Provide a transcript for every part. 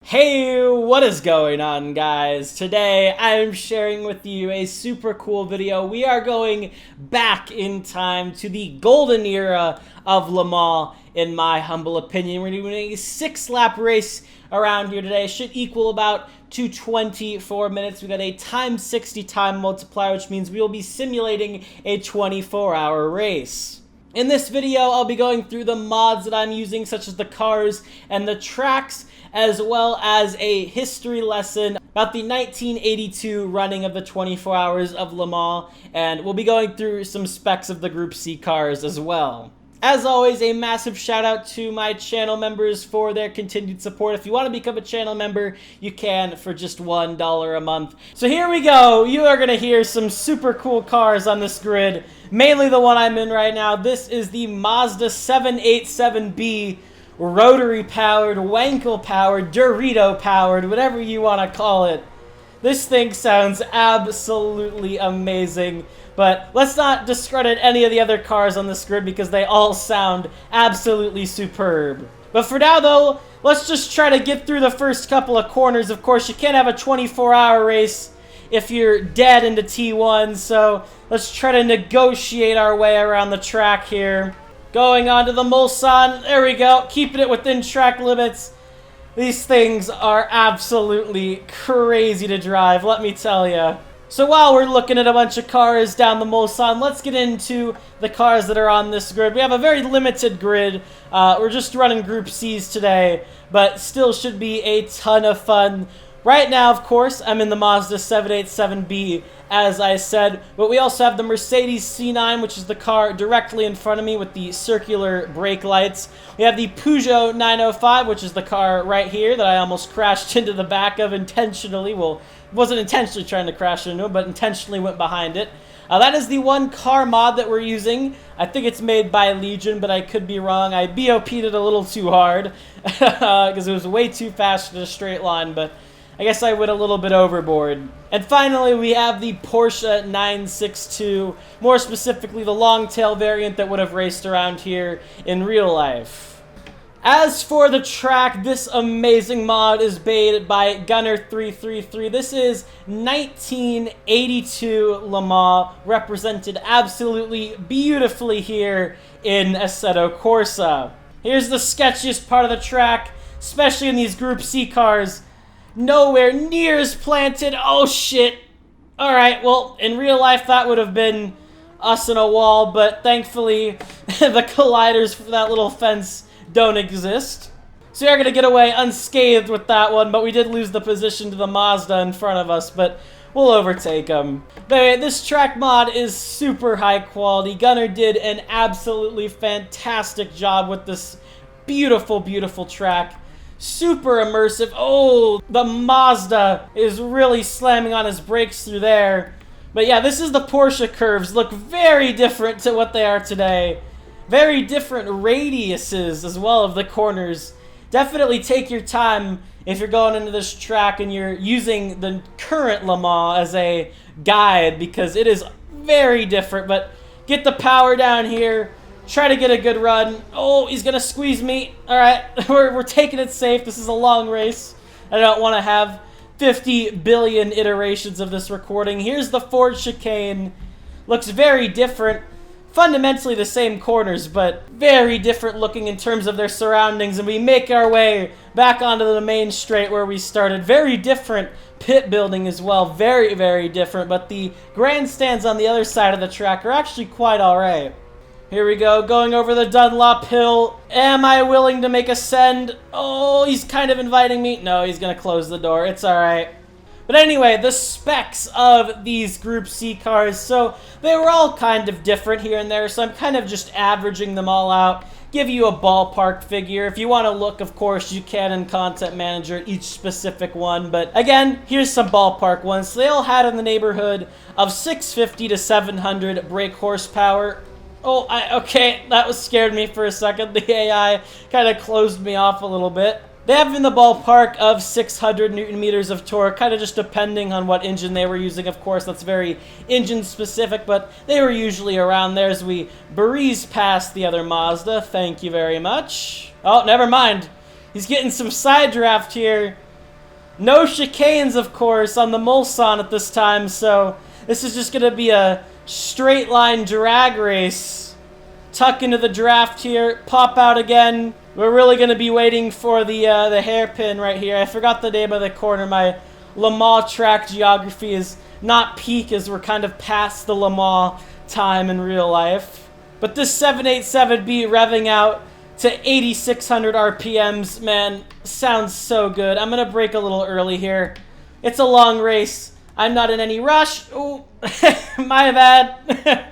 Hey, what is going on, guys? Today I'm sharing with you a super cool video. We are going back in time to the golden era of Le Mans, in my humble opinion. We're doing a 6-lap race around here today. It should equal about 224 minutes. We got a times 60 time multiplier, which means we will be simulating a 24-hour race. In this video, I'll be going through the mods that I'm using, such as the cars and the tracks, as well as a history lesson about the 1982 running of the 24 Hours of Le Mans, and we'll be going through some specs of the Group C cars as well. As always, a massive shout out to my channel members for their continued support. If you want to become a channel member, you can for just $1 a month. So here we go. You are going to hear some super cool cars on this grid, mainly the one I'm in right now. This is the Mazda 787B, rotary powered, Wankel powered, Dorito powered, whatever you want to call it. This thing sounds absolutely amazing, but let's not discredit any of the other cars on this grid because they all sound absolutely superb. But for now though, let's just try to get through the first couple of corners. Of course, you can't have a 24-hour race if you're dead into T1, so let's try to negotiate our way around the track here. Going on to the Mulsanne, there we go, keeping it within track limits. These things are absolutely crazy to drive, let me tell you. So while we're looking at a bunch of cars down the Mulsanne, let's get into the cars that are on this grid. We have a very limited grid. We're just running Group C's today, but still should be a ton of fun. Right now, of course, I'm in the Mazda 787B, as I said, but we also have the Mercedes C9, which is the car directly in front of me with the circular brake lights. We have the Peugeot 905, which is the car right here that I almost crashed into the back of intentionally. Well, wasn't intentionally trying to crash into it, but intentionally went behind it. That is the one car mod that we're using. I think it's made by Legion, but I could be wrong. I BOP'd it a little too hard because it was way too fast in a straight line, but I guess I went a little bit overboard. And finally, we have the Porsche 962, more specifically the long tail variant that would have raced around here in real life. As for the track, this amazing mod is made by Gunner333. This is 1982 Le Mans, represented absolutely beautifully here in Assetto Corsa. Here's the sketchiest part of the track, especially in these Group C cars. Nowhere near as planted. Oh shit. Alright, well, in real life that would have been us in a wall, but thankfully the colliders for that little fence don't exist. So you're gonna get away unscathed with that one, but we did lose the position to the Mazda in front of us, but we'll overtake them. But anyway, this track mod is super high quality. Gunner did an absolutely fantastic job with this beautiful, beautiful track. Super immersive. Oh, the Mazda is really slamming on his brakes through there. But yeah, this is the Porsche curves. Look very different to what they are today. Very different radiuses as well of the corners. Definitely take your time if you're going into this track and you're using the current Le Mans as a guide, because it is very different. But get the power down here. Try to get a good run. Oh, he's going to squeeze me. All right, we're taking it safe. This is a long race. I don't want to have 50 billion iterations of this recording. Here's the Ford chicane. Looks very different. Fundamentally the same corners, but very different looking in terms of their surroundings. And we make our way back onto the main straight where we started. Very different pit building as well. Very, very different. But the grandstands on the other side of the track are actually quite all right. Here we go, going over the Dunlop Hill. Am I willing to make a send? Oh, he's kind of inviting me. No, he's going to close the door. It's all right. But anyway, the specs of these Group C cars. So they were all kind of different here and there. So I'm kind of just averaging them all out. Give you a ballpark figure. If you want to look, of course, you can in Content Manager at each specific one. But again, here's some ballpark ones. So they all had in the neighborhood of 650 to 700 brake horsepower. Oh, okay, that was scared me for a second. The AI kind of closed me off a little bit. They have in the ballpark of 600 Newton meters of torque, kind of just depending on what engine they were using. Of course, that's very engine specific, but they were usually around there as we breeze past the other Mazda. Thank you very much. Oh, never mind. He's getting some side draft here. No chicanes, of course, on the Mulsanne at this time, so this is just going to be a straight line drag race. Tuck into the draft here, pop out again. We're really going to be waiting for the hairpin right here. I forgot the name of the corner. My Le Mans track geography is not peak as we're kind of past the Le Mans time in real life. But this 787B revving out to 8,600 RPMs, man, sounds so good. I'm going to brake a little early here. It's a long race. I'm not in any rush. Ooh, my bad.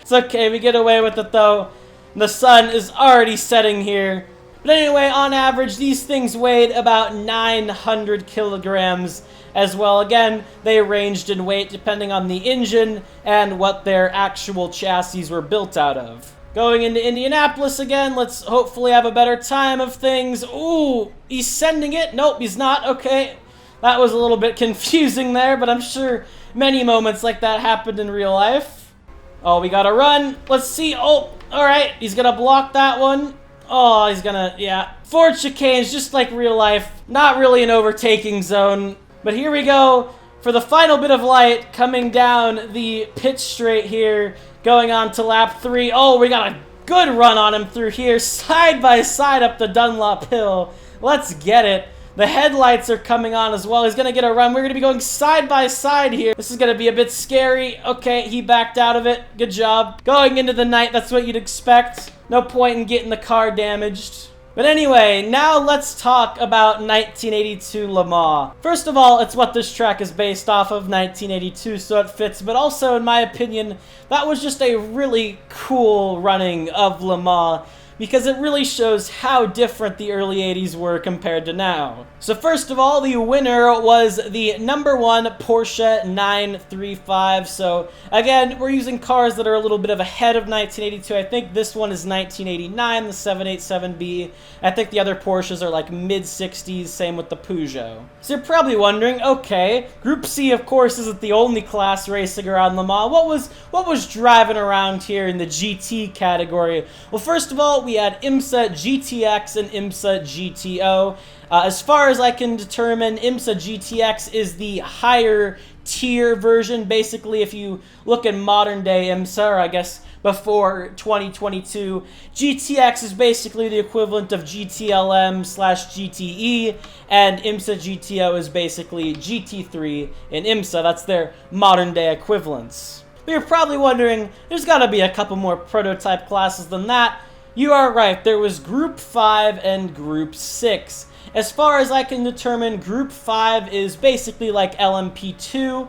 It's okay, we get away with it though. The sun is already setting here. But anyway, on average, these things weighed about 900 kilograms as well. Again, they ranged in weight depending on the engine and what their actual chassis were built out of. Going into Indianapolis again, let's hopefully have a better time of things. Ooh, he's sending it. Nope, he's not. Okay, that was a little bit confusing there, but I'm sure many moments like that happened in real life. Oh, we gotta run. Let's see. Oh, all right, he's gonna block that one. Oh, he's gonna, yeah. Ford chicanes, just like real life. Not really an overtaking zone. But here we go for the final bit of light coming down the pit straight here. Going on to lap 3. Oh, we got a good run on him through here. Side by side up the Dunlop Hill. Let's get it. The headlights are coming on as well. He's going to get a run. We're going to be going side by side here. This is going to be a bit scary. Okay, he backed out of it. Good job. Going into the night, that's what you'd expect. No point in getting the car damaged. But anyway, now let's talk about 1982 Le Mans. First of all, it's what this track is based off of, 1982, so it fits. But also, in my opinion, that was just a really cool running of Le Mans, because it really shows how different the early 80s were compared to now. So first of all, the winner was the #1 Porsche 935. So again, we're using cars that are a little bit of ahead of 1982. I think this one is 1989, the 787B. I think the other Porsches are like mid-60s, same with the Peugeot. So you're probably wondering, okay, Group C, of course, isn't the only class racing around Le Mans. What was driving around here in the GT category? Well, first of all, we had Imsa GTX and Imsa GTO. As far as I can determine, Imsa GTX is the higher tier version. Basically, if you look at modern day Imsa, or I guess before 2022, GTX is basically the equivalent of GTLM/GTE, and Imsa GTO is basically GT3 in Imsa. That's their modern day equivalents. But you're probably wondering, there's got to be a couple more prototype classes than that. You are right, there was Group 5 and Group 6. As far as I can determine, Group 5 is basically like LMP2,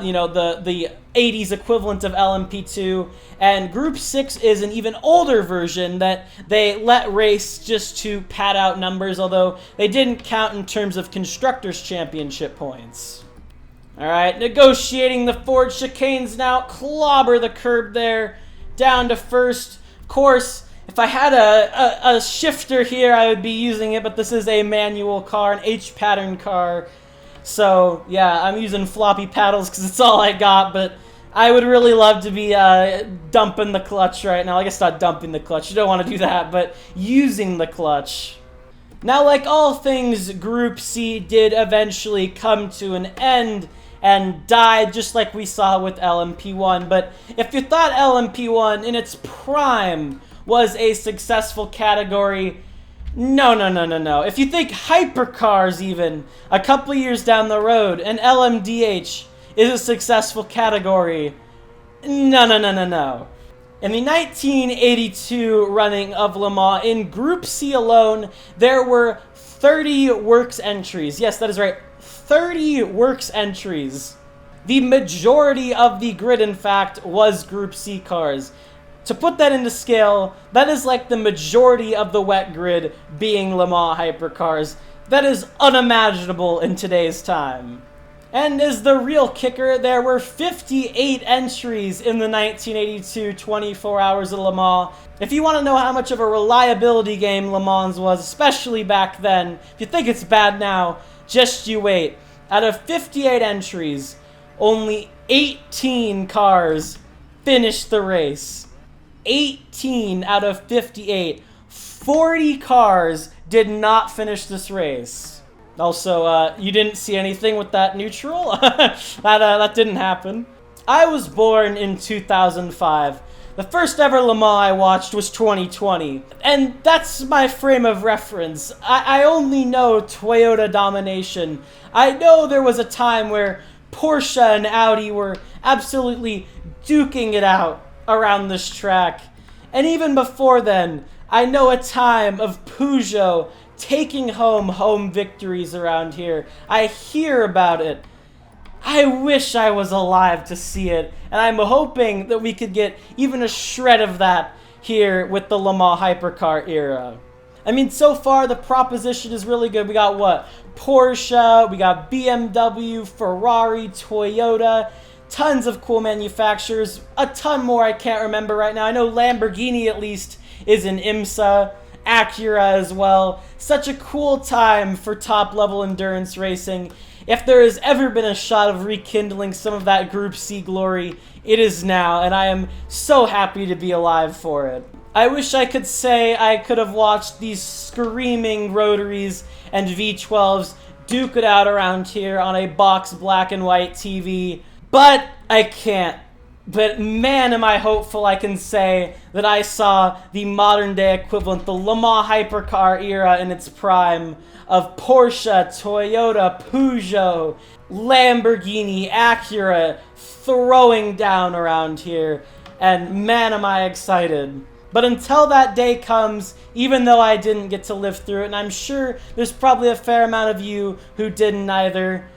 you know, the 80s equivalent of LMP2, and Group 6 is an even older version that they let race just to pad out numbers, although they didn't count in terms of Constructors' Championship points. Alright, negotiating the Ford chicanes now, clobber the curb there, down to first. Of course, if I had a shifter here, I would be using it, but this is a manual car, an H-pattern car. So, yeah, I'm using floppy paddles because it's all I got, but I would really love to be dumping the clutch right now. I guess not dumping the clutch, you don't want to do that, but using the clutch. Now, like all things, Group C did eventually come to an end and died, just like we saw with LMP1. But if you thought LMP1 in its prime was a successful category, no. If you think hypercars even, a couple years down the road, and LMDH is a successful category, no. In the 1982 running of Le Mans, in Group C alone, there were 30 works entries. Yes, that is right, 30 works entries. The majority of the grid, in fact, was Group C cars. To put that into scale, that is like the majority of the wet grid being Le Mans hypercars. That is unimaginable in today's time. And as the real kicker, there were 58 entries in the 1982 24 Hours of Le Mans. If you want to know how much of a reliability game Le Mans was, especially back then, if you think it's bad now, just you wait. Out of 58 entries, only 18 cars finished the race. 18 out of 58. 40 cars did not finish this race. Also, you didn't see anything with that neutral? That didn't happen. I was born in 2005. The first ever Le Mans I watched was 2020. And that's my frame of reference. I only know Toyota domination. I know there was a time where Porsche and Audi were absolutely duking it out around this track. And even before then, I know a time of Peugeot taking home victories around here. I hear about it. I wish I was alive to see it, and I'm hoping that we could get even a shred of that here with the Le Mans hypercar era. I mean, so far the proposition is really good. We got what? Porsche, we got BMW, Ferrari, Toyota, tons of cool manufacturers, a ton more I can't remember right now. I know Lamborghini at least is in Imsa, Acura as well. Such a cool time for top-level endurance racing. If there has ever been a shot of rekindling some of that Group C glory, it is now, and I am so happy to be alive for it. I wish I could say I could have watched these screaming rotaries and V12s duke it out around here on a box black and white TV, but I can't. But man, am I hopeful I can say that I saw the modern day equivalent, the Le Mans hypercar era in its prime, of Porsche, Toyota, Peugeot, Lamborghini, Acura throwing down around here. And man, am I excited. But until that day comes, even though I didn't get to live through it, and I'm sure there's probably a fair amount of you who didn't either,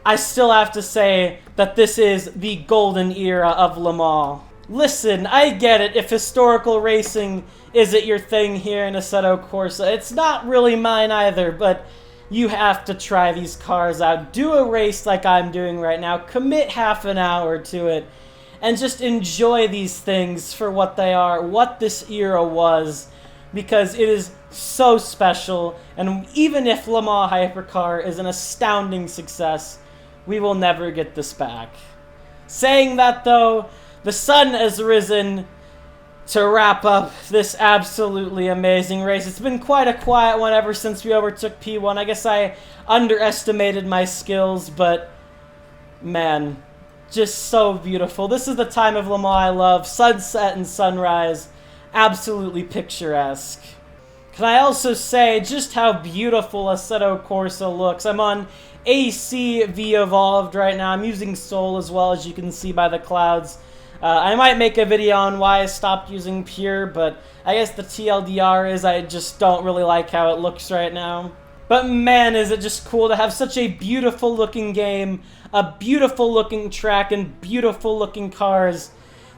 I still have to say that this is the golden era of Le Mans. Listen, I get it if historical racing isn't your thing here in Assetto Corsa. It's not really mine either, but you have to try these cars out. Do a race like I'm doing right now. Commit half an hour to it, and just enjoy these things for what they are, what this era was, because it is so special. And even if Le Mans Hypercar is an astounding success, we will never get this back. Saying that though, the sun has risen to wrap up this absolutely amazing race. It's been quite a quiet one ever since we overtook P1. I guess I underestimated my skills, but man, just so beautiful. This is the time of Le Mans I love. Sunset and sunrise, absolutely picturesque. Can I also say just how beautiful Assetto Corsa looks? I'm on AC V Evolved right now. I'm using Soul as well, as you can see by the clouds. I might make a video on why I stopped using Pure, but I guess the TLDR is I just don't really like how it looks right now. But man, is it just cool to have such a beautiful looking game, a beautiful looking track, and beautiful looking cars,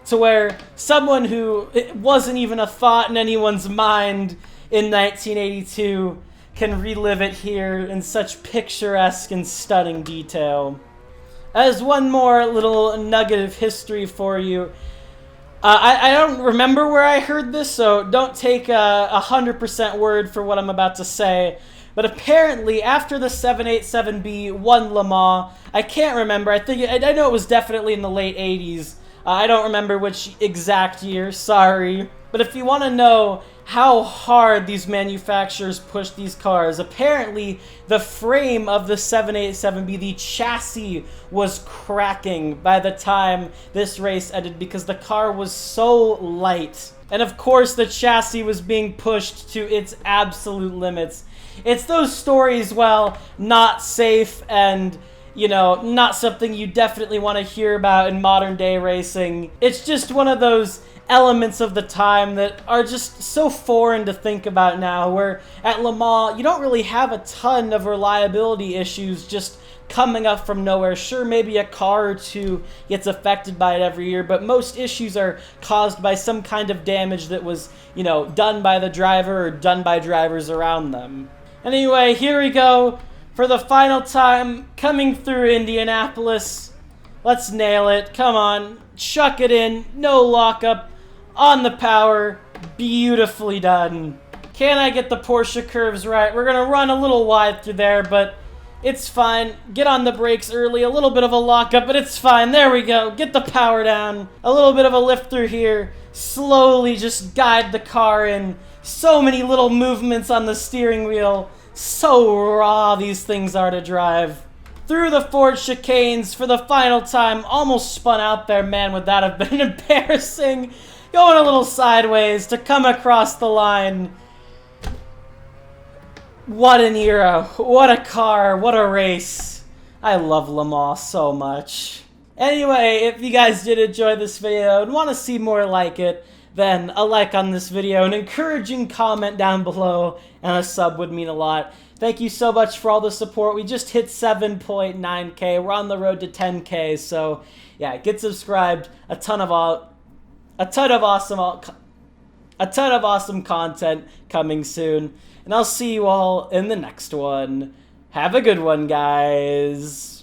to where someone who it wasn't even a thought in anyone's mind in 1982 can relive it here in such picturesque and stunning detail. As one more little nugget of history for you, I don't remember where I heard this, so don't take 100% word for what I'm about to say. But apparently, after the 787B won Le Mans, I can't remember. I know it was definitely in the late 80s. I don't remember which exact year, sorry. But if you want to know how hard these manufacturers pushed these cars, apparently the frame of the 787B, the chassis, was cracking by the time this race ended because the car was so light. And of course the chassis was being pushed to its absolute limits. It's those stories, well, not safe and, you know, not something you definitely want to hear about in modern day racing. It's just one of those elements of the time that are just so foreign to think about now, where at Le Mans you don't really have a ton of reliability issues just coming up from nowhere. Sure, maybe a car or two gets affected by it every year, but most issues are caused by some kind of damage that was, you know, done by the driver or done by drivers around them. Anyway, here we go for the final time, coming through Indianapolis. Let's nail it. Come on, chuck it in, no lockup, on the power, beautifully done. Can I get the Porsche curves right? We're gonna run a little wide through there, but it's fine. Get on the brakes early, a little bit of a lockup, but it's fine. There we go, get the power down. A little bit of a lift through here, slowly just guide the car in. So many little movements on the steering wheel, So raw these things are to drive. Through the Ford chicanes for the final time. Almost spun out there, man. Would that have been embarrassing? Going a little sideways to come across the line. What an era. What a car. What a race. I love Le Mans so much. Anyway, if you guys did enjoy this video and want to see more like it, then a like on this video, an encouraging comment down below, and a sub would mean a lot. Thank you so much for all the support. We just hit 7.9K. We're on the road to 10K, so yeah, get subscribed. A ton of awesome content coming soon. And I'll see you all in the next one. Have a good one, guys.